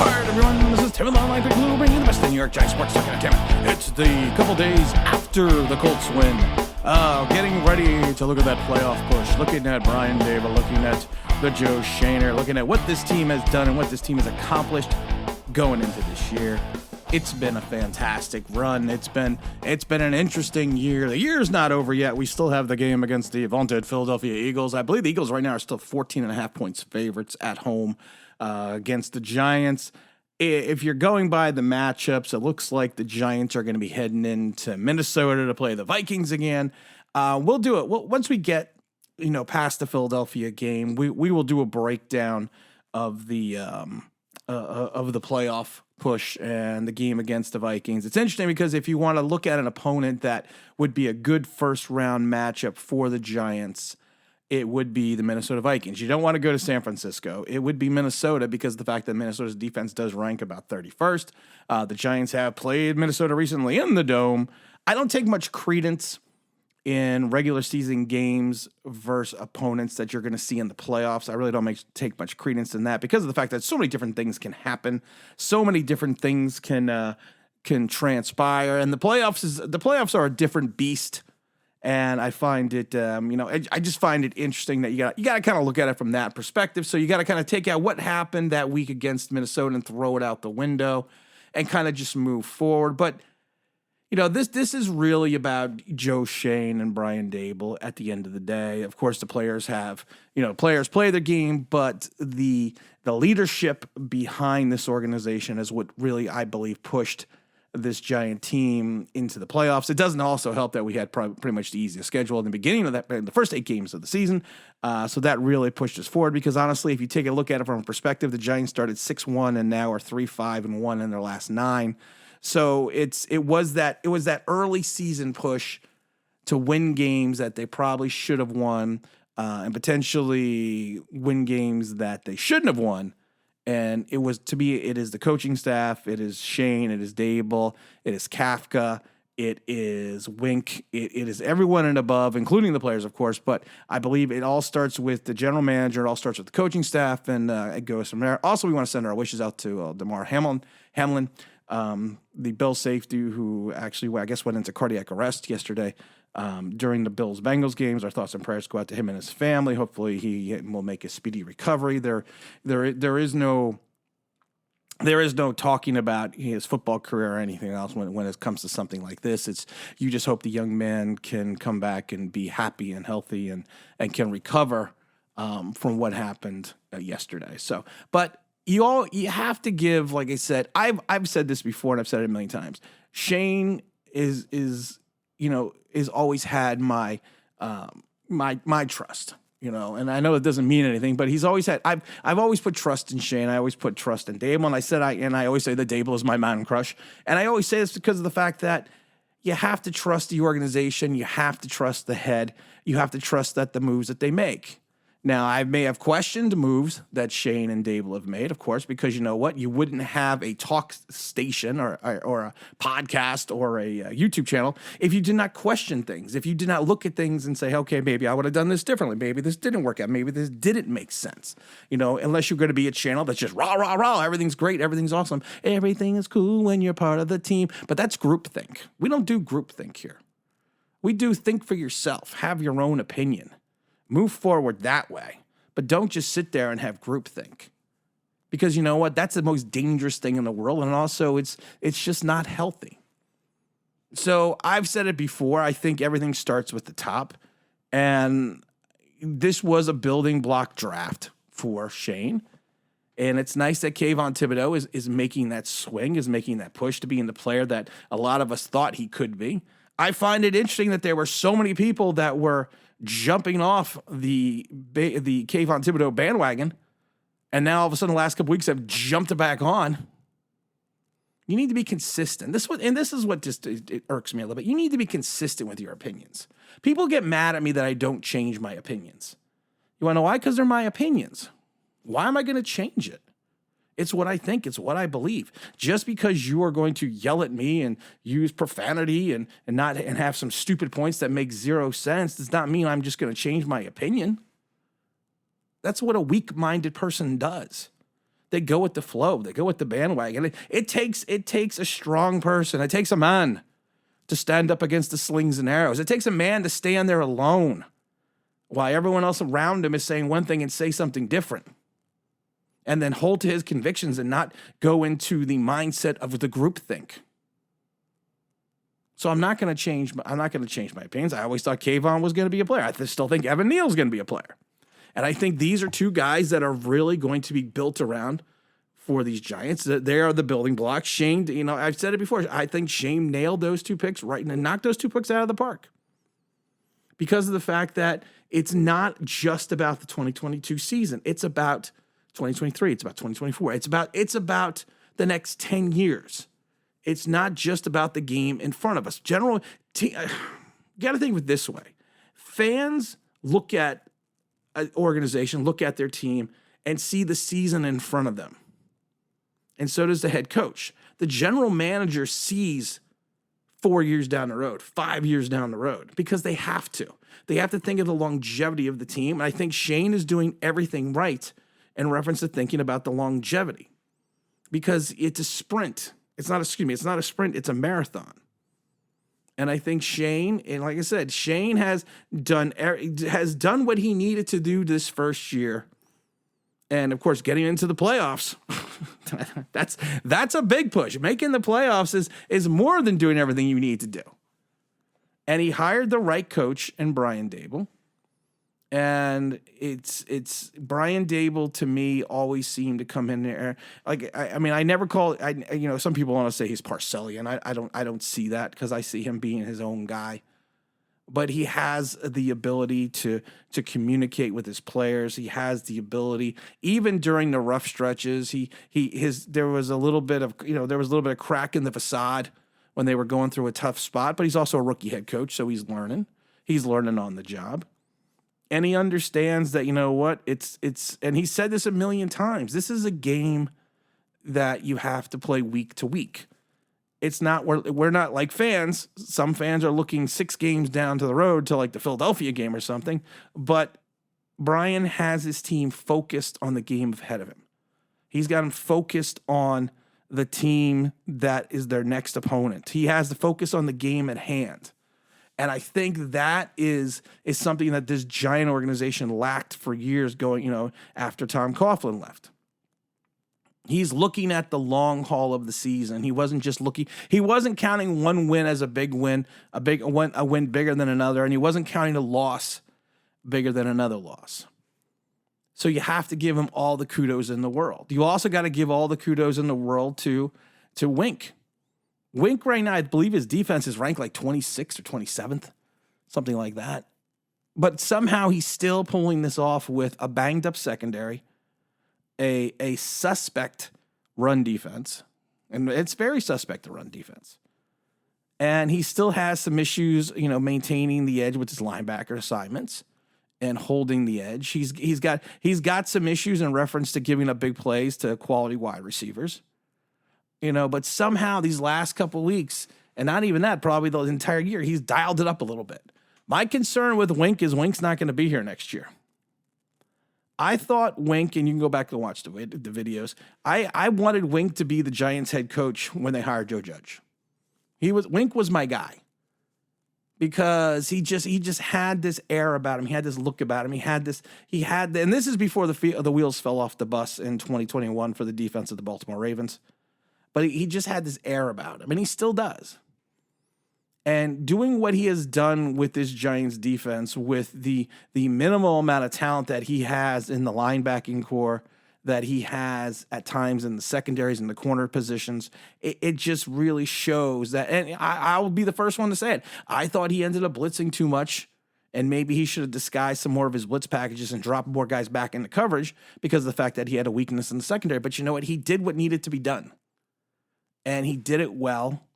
Alright everyone, this is Tim and the Online Big Blue, bringing you the best of New York Giants sports talk. Damn it, it's the couple days after the Colts win. Getting ready to look at that playoff push, looking at Brian Daboll, looking at the Joe Schoen, looking at what this team has done and what this team has accomplished going into this year. It's been a fantastic run. It's been an interesting year. The year's not over yet. We still have the game against the vaunted Philadelphia Eagles. I believe the Eagles right now are still 14.5 points favorites at home against the Giants. If you're going by the matchups, it looks like the Giants are going to be heading into Minnesota to play the Vikings again. We'll do it. Once we get past the Philadelphia game, we will do a breakdown of the playoff push and the game against the Vikings. It's interesting because if you want to look at an opponent that would be a good first round matchup for the Giants, it would be the Minnesota Vikings. You don't want to go to San Francisco. It would be Minnesota because of the fact that Minnesota's defense does rank about 31st. The Giants have played Minnesota recently in the Dome. I don't take much credence in regular season games versus opponents that you're going to see in the playoffs. I really don't take much credence in that because of the fact that so many different things can happen. So many different things can transpire. And the playoffs are a different beast. And I find it, I just find it interesting that you got to kind of look at it from that perspective. So you got to kind of take out what happened that week against Minnesota and throw it out the window and kind of just move forward. But this is really about Joe Schoen and Brian Daboll at the end of the day. Of course, the players players play their game, but the leadership behind this organization is what really, I believe, pushed this Giant team into the playoffs. It doesn't also help that we had pretty much the easiest schedule in the beginning of the first 8 games of the season. So that really pushed us forward because honestly, if you take a look at it from a perspective, the Giants started 6-1 and now are 3-5-1 in their last 9. So it was that early season push to win games that they probably should have won and potentially win games that they shouldn't have won. And it is the coaching staff, it is Schoen, it is Daboll, it is Kafka, it is Wink, it is everyone and above, including the players, of course. But I believe it all starts with the general manager, it all starts with the coaching staff, and it goes from there. Also, we want to send our wishes out to Damar Hamlin, the Bills safety who actually, I guess, went into cardiac arrest yesterday during the Bills-Bengals games. Our thoughts and prayers go out to him and his family. Hopefully he will make a speedy recovery. There is no talking about his football career or anything else when it comes to something like this. It's you just hope the young man can come back and be happy and healthy and can recover from what happened yesterday. So, but you have to give, like I said, I've said this before and I've said it a million times. Schoen is always had my trust, and I know it doesn't mean anything, but he's always had, I've always put trust in Schoen. I always put trust in Daboll. And I always say that Daboll is my man crush. And I always say this because of the fact that you have to trust the organization. You have to trust the head. You have to trust that the moves that they make. Now, I may have questioned moves that Schoen and Daboll have made, of course, because you know what? You wouldn't have a talk station or a podcast or a YouTube channel if you did not question things, if you did not look at things and say, okay, maybe I would have done this differently. Maybe this didn't work out. Maybe this didn't make sense. Unless you're going to be a channel that's just rah, rah, rah, everything's great, everything's awesome. Everything is cool when you're part of the team. But that's groupthink. We don't do groupthink here. We do think for yourself, have your own opinion. Move forward that way, but don't just sit there and have groupthink, because you know what? That's the most dangerous thing in the world, and also it's just not healthy. So I've said it before. I think everything starts with the top, and this was a building block draft for Schoen, and it's nice that Kayvon Thibodeau is making that swing, is making that push to being the player that a lot of us thought he could be. I find it interesting that there were so many people that were jumping off the Kayvon Thibodeau bandwagon, and now all of a sudden the last couple weeks have jumped back on. You need to be consistent. This is what just it irks me a little bit. You need to be consistent with your opinions. People get mad at me that I don't change my opinions. You want to know why? Because they're my opinions. Why am I going to change it? It's what I think. It's what I believe. Just because you are going to yell at me and use profanity and have some stupid points that make zero sense does not mean I'm just going to change my opinion. That's what a weak-minded person does. They go with the flow. They go with the bandwagon. It takes a strong person. It takes a man to stand up against the slings and arrows. It takes a man to stand there alone while everyone else around him is saying one thing and say something different. And then hold to his convictions and not go into the mindset of the groupthink. So I'm not going to change my opinions. I always thought Kayvon was going to be a player. I still think Evan Neal's going to be a player. And I think these are two guys that are really going to be built around for these Giants. They are the building blocks. Schoen, I've said it before. I think Schoen nailed those 2 picks right and knocked those 2 picks out of the park. Because of the fact that it's not just about the 2022 season. It's about 2023. It's about 2024. It's about the next 10 years. It's not just about the game in front of us. You got to think of it this way. Fans look at an organization, look at their team, and see the season in front of them. And so does the head coach. The general manager sees 4 years down the road, 5 years down the road, because they have to. They have to think of the longevity of the team. And I think Schoen is doing everything right in reference to thinking about the longevity, because it's a sprint. It's not a sprint. It's a marathon. And I think Schoen, and like I said, Schoen has done what he needed to do this first year. And of course, getting into the playoffs, that's a big push. Making the playoffs is more than doing everything you need to do. And he hired the right coach in Brian Daboll. And it's Brian Daboll, to me, always seemed to come in there. Like, I never call it, some people want to say he's Parcellian. I don't see that, because I see him being his own guy. But he has the ability to communicate with his players. He has the ability, even during the rough stretches, there was a little bit of crack in the facade when they were going through a tough spot. But he's also a rookie head coach, so he's learning. He's learning on the job. And he understands that, and he said this a million times, this is a game that you have to play week to week. It's not, we're not like fans. Some fans are looking 6 games down to the road to like the Philadelphia game or something. But Brian has his team focused on the game ahead of him. He's got them focused on the team that is their next opponent. He has the focus on the game at hand. And I think that is something that this Giant organization lacked for years going, after Tom Coughlin left. He's looking at the long haul of the season. He wasn't counting one win as a big win, a win bigger than another, and he wasn't counting a loss bigger than another loss. So you have to give him all the kudos in the world. You also got to give all the kudos in the world to Wink. Wink right now, I believe his defense is ranked like 26th or 27th, something like that. But somehow he's still pulling this off with a banged up secondary, a suspect run defense, and it's very suspect, the run defense. And he still has some issues, maintaining the edge with his linebacker assignments and holding the edge. He's got some issues in reference to giving up big plays to quality wide receivers. But somehow these last couple of weeks, and not even that, probably the entire year, he's dialed it up a little bit. My concern with Wink is Wink's not going to be here next year. I thought Wink, and you can go back and watch the videos, I wanted Wink to be the Giants head coach when they hired Joe Judge. Wink was my guy, because he just had this air about him. He had this look about him. And this is before the wheels fell off the bus in 2021 for the defense of the Baltimore Ravens. But he just had this air about him, and he still does. And doing what he has done with this Giants defense, with the minimal amount of talent that he has in the linebacking core, that he has at times in the secondaries and the corner positions, it just really shows that. And I will be the first one to say it. I thought he ended up blitzing too much, and maybe he should have disguised some more of his blitz packages and dropped more guys back into coverage because of the fact that he had a weakness in the secondary. But you know what? He did what needed to be done. And he did it well,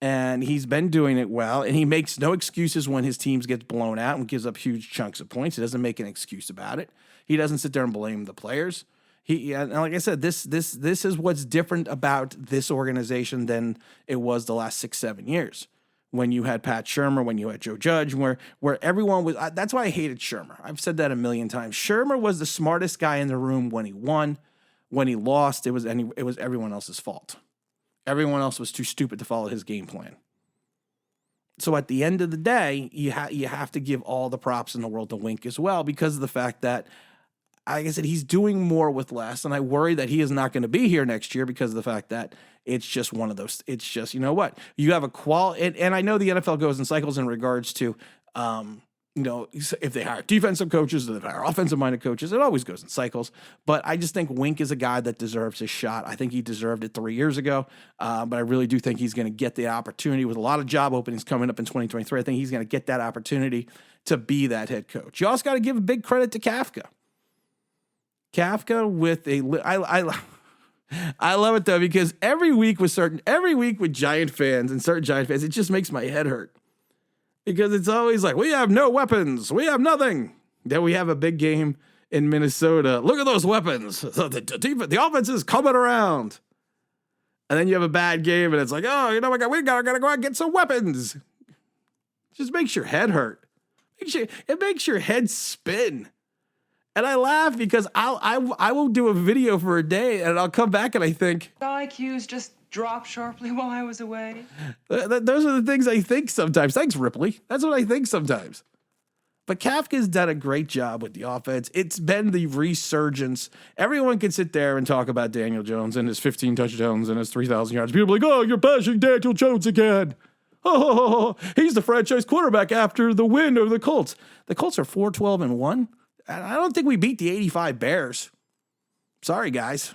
and he's been doing it well, and he makes no excuses when his teams get blown out and gives up huge chunks of points. He doesn't make an excuse about it. He doesn't sit there and blame the players. And like I said, this is what's different about this organization than it was the last 6-7 years, when you had Pat Shurmur, when you had Joe Judge, where everyone was. That's why I hated Shurmur. I've said that a million times. Shurmur was the smartest guy in the room when he won. When he lost, it was everyone else's fault. Everyone else was too stupid to follow his game plan. So at the end of the day, you have to give all the props in the world to Wink as well, because of the fact that, like I said, he's doing more with less. And I worry that he is not going to be here next year because of the fact that it's just one of those. It's just, you know what? You have a quality. And I know the NFL goes in cycles in regards to, if they hire defensive coaches, if they hire offensive-minded coaches, it always goes in cycles. But I just think Wink is a guy that deserves his shot. I think he deserved it 3 years ago, but I really do think he's going to get the opportunity with a lot of job openings coming up in 2023. I think he's going to get that opportunity to be that head coach. You also got to give a big credit to Kafka. Kafka with I love it though, because every week with Giant fans and certain Giant fans, it just makes my head hurt. Because it's always like, we have no weapons. We have nothing. Then we have a big game in Minnesota. Look at those weapons. The offense is coming around. And then you have a bad game, and it's like, oh, you know what? We gotta go out and get some weapons. Just makes your head hurt. It makes your head spin. And I laugh because I will do a video for a day, and I'll come back and I think, IQs just dropped sharply while I was away. Those are the things I think sometimes. Thanks, Ripley. That's what I think sometimes. But Kafka's done a great job with the offense. It's been the resurgence. Everyone can sit there and talk about Daniel Jones and his 15 touchdowns and his 3,000 yards. People are like, oh, you're bashing Daniel Jones again. Oh, he's the franchise quarterback after the win over the Colts. The Colts are 4-12-1. I don't think we beat the 85 Bears. Sorry, guys.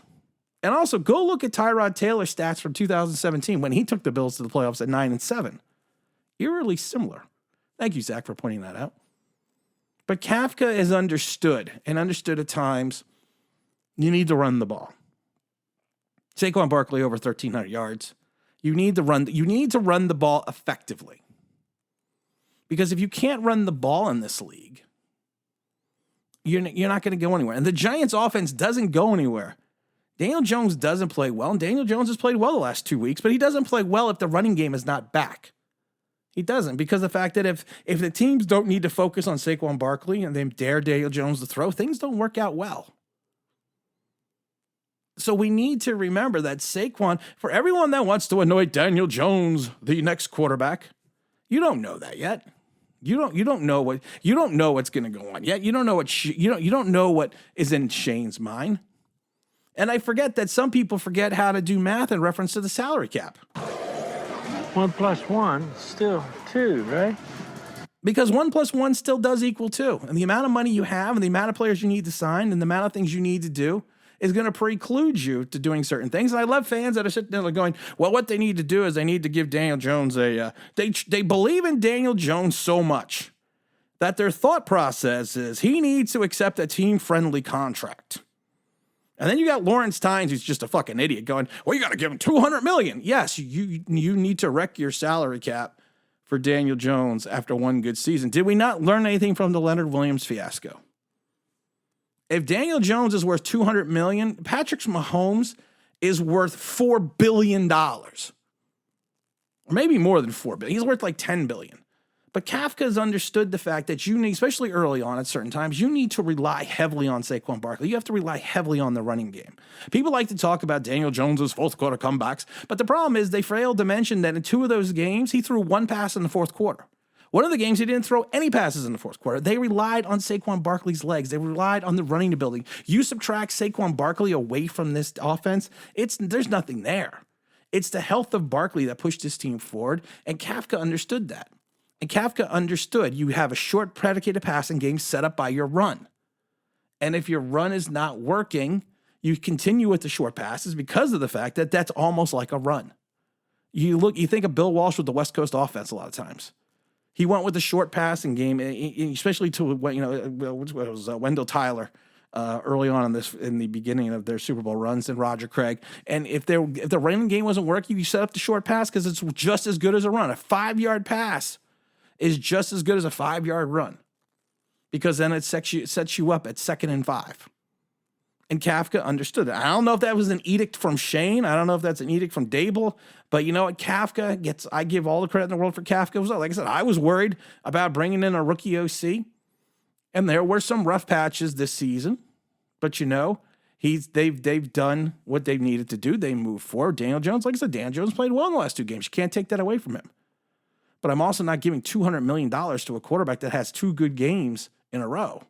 And also, go look at Tyrod Taylor's stats from 2017 when he took the Bills to the playoffs at 9-7. Eerily similar. Thank you, Zach, for pointing that out. But Kafka is understood at times you need to run the ball. Saquon Barkley over 1,300 yards. You need to run the ball effectively. Because if you can't run the ball in this league, you're not going to go anywhere. And the Giants' offense doesn't go anywhere. Daniel Jones doesn't play well, and Daniel Jones has played well the last 2 weeks, but he doesn't play well if the running game is not back. He doesn't, because the fact that if the teams don't need to focus on Saquon Barkley and they dare Daniel Jones to throw, things don't work out well. So we need to remember that Saquon, for everyone that wants to anoint Daniel Jones the next quarterback, you don't know that yet. You don't know what's going to go on yet. You don't know you don't know what is in Shane's mind. And I forget that some people forget how to do math in reference to the salary cap. 1 + 1 still 2, right? Because 1 + 1 still does equal 2. And the amount of money you have and the amount of players you need to sign and the amount of things you need to do is going to preclude you to doing certain things. And I love fans that are sitting there going, well, what they need to do is they need to give Daniel Jones they believe in Daniel Jones so much that their thought process is he needs to accept a team-friendly contract. And then you got Lawrence Tynes, who's just a fucking idiot, going, well, you got to give him $200 million. Yes, you need to wreck your salary cap for Daniel Jones after one good season. Did we not learn anything from the Leonard Williams fiasco? If Daniel Jones is worth $200 million, Patrick Mahomes is worth $4 billion. Or maybe more than $4 billion. He's worth like $10 billion. But Kafka has understood the fact that you need, especially early on at certain times, you need to rely heavily on Saquon Barkley. You have to rely heavily on the running game. People like to talk about Daniel Jones's fourth quarter comebacks, but the problem is they failed to mention that in 2 of those games, he threw 1 pass in the fourth quarter. One of the games, he didn't throw any passes in the fourth quarter. They relied on Saquon Barkley's legs. They relied on the running ability. You subtract Saquon Barkley away from this offense, there's nothing there. It's the health of Barkley that pushed this team forward, and Kafka understood that. And Kafka understood you have a short predicated passing game set up by your run. And if your run is not working, you continue with the short passes because of the fact that that's almost like a run. You think of Bill Walsh with the West Coast offense a lot of times. He went with the short passing game, especially to Wendell Tyler early on in the beginning of their Super Bowl runs, and Roger Craig. And if the running game wasn't working, you set up the short pass because it's just as good as a run. A 5-yard pass is just as good as a 5-yard run, because then it sets you up at 2nd and 5. And Kafka understood that. I don't know if that was an edict from Shane. I don't know if that's an edict from Daboll. But you know what? I give all the credit in the world for Kafka. Like I said, I was worried about bringing in a rookie OC. And there were some rough patches this season. But They've done what they've needed to do. They moved forward. Daniel Jones, like I said, Daniel Jones played well in the last 2 games. You can't take that away from him. But I'm also not giving $200 million to a quarterback that has 2 good games in a row.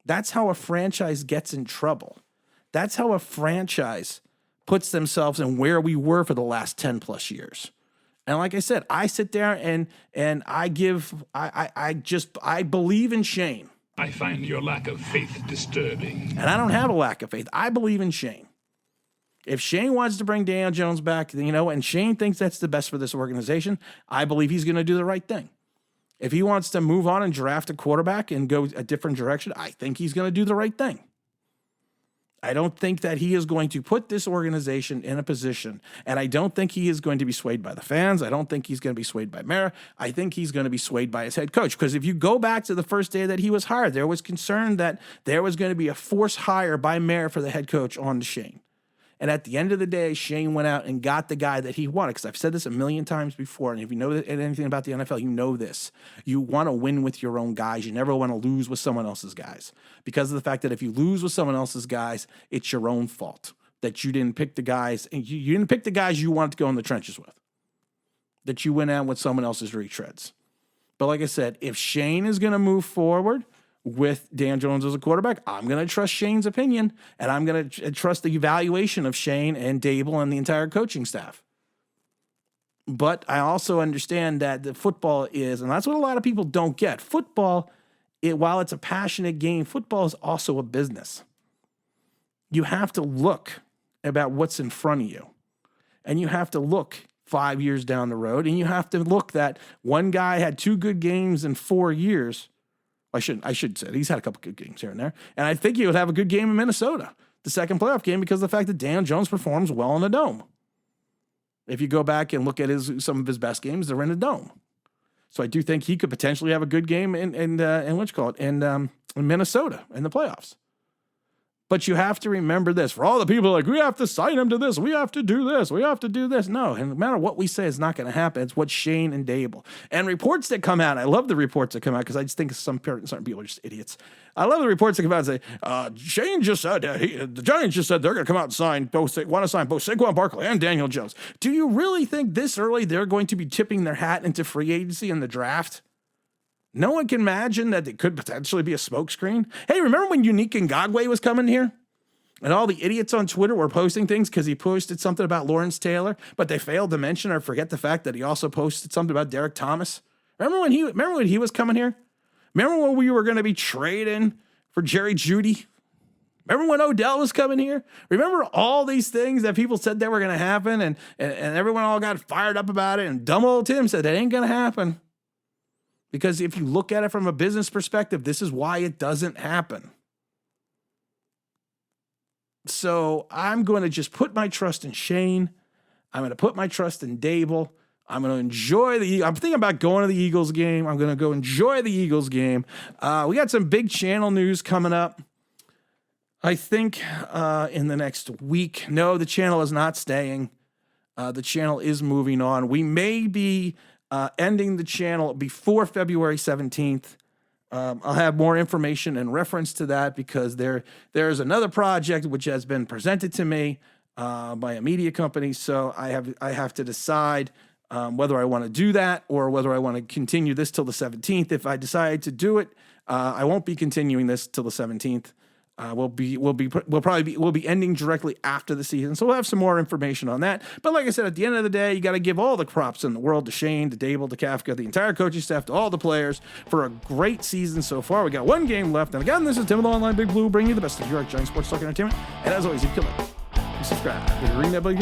That's how a franchise gets in trouble. That's how a franchise puts themselves in where we were for the last 10 plus years. And like I said, I sit there and I believe in Schoen. I find your lack of faith disturbing. And I don't have a lack of faith. I believe in Schoen. If Schoen wants to bring Daniel Jones back, and Schoen thinks that's the best for this organization, I believe he's going to do the right thing. If he wants to move on and draft a quarterback and go a different direction, I think he's going to do the right thing. I don't think that he is going to put this organization in a position, and I don't think he is going to be swayed by the fans. I don't think he's going to be swayed by Mara. I think he's going to be swayed by his head coach. Because if you go back to the first day that he was hired, there was concern that there was going to be a forced hire by Mara for the head coach on Schoen. And at the end of the day, Schoen went out and got the guy that he wanted. Because I've said this a million times before, and if you know anything about the NFL, you know this. You want to win with your own guys. You never want to lose with someone else's guys. Because of the fact that if you lose with someone else's guys, it's your own fault that you didn't pick the guys, and you didn't pick the guys you wanted to go in the trenches with. That you went out with someone else's retreads. But like I said, if Schoen is going to move forward with Dan Jones as a quarterback, I'm going to trust Shane's opinion, and I'm going to trust the evaluation of Schoen and Daboll and the entire coaching staff. But I also understand that the football is, and that's what a lot of people don't get. Football, while it's a passionate game, football is also a business. You have to look about what's in front of you, and you have to look 5 years down the road, and you have to look that one guy had 2 good games in 4 years. I should say he's had a couple good games here and there. And I think he would have a good game in Minnesota, the second playoff game, because of the fact that Dan Jones performs well in the dome. If you go back and look at some of his best games, they're in the dome. So I do think he could potentially have a good game in Minnesota in the playoffs. But you have to remember this. For all the people like, we have to sign him to this, we have to do this, we have to do this. No, and no matter what we say, it's not going to happen. It's what Schoen and Daboll. And reports that come out, I love the reports that come out because I just think certain people are just idiots. I love the reports that come out and say, Schoen just said, the Giants just said they're going to want to sign both Saquon Barkley and Daniel Jones. Do you really think this early they're going to be tipping their hat into free agency in the draft? No one can imagine that it could potentially be a smokescreen. Hey, remember when Unique Ngakoue was coming here? And all the idiots on Twitter were posting things because he posted something about Lawrence Taylor, but they failed to mention or forget the fact that he also posted something about Derek Thomas. Remember when he was coming here? Remember when we were going to be trading for Jerry Jeudy? Remember when Odell was coming here? Remember all these things that people said that were going to happen, and everyone all got fired up about it, and dumb old Tim said that ain't going to happen. Because if you look at it from a business perspective, this is why it doesn't happen. So I'm going to just put my trust in Schoen. I'm going to put my trust in Daboll. I'm going to enjoy I'm thinking about going to the Eagles game. I'm going to go enjoy the Eagles game. We got some big channel news coming up. I think in the next week. No, the channel is not staying. The channel is moving on. We may be ending the channel before February 17th. I'll have more information in reference to that because there's another project which has been presented to me by a media company. So I have to decide whether I want to do that or whether I want to continue this till the 17th. If I decide to do it, I won't be continuing this till the 17th. We'll be ending directly after the season. So we'll have some more information on that. But like I said, at the end of the day, you got to give all the props in the world to Schoen, to Daboll, to Kafka, the entire coaching staff, to all the players for a great season so far. We got one game left. And again, this is Tim of the Online Big Blue, bringing you the best of New York Giants sports talk entertainment. And as always, if you like, subscribe, hit the ring that bell.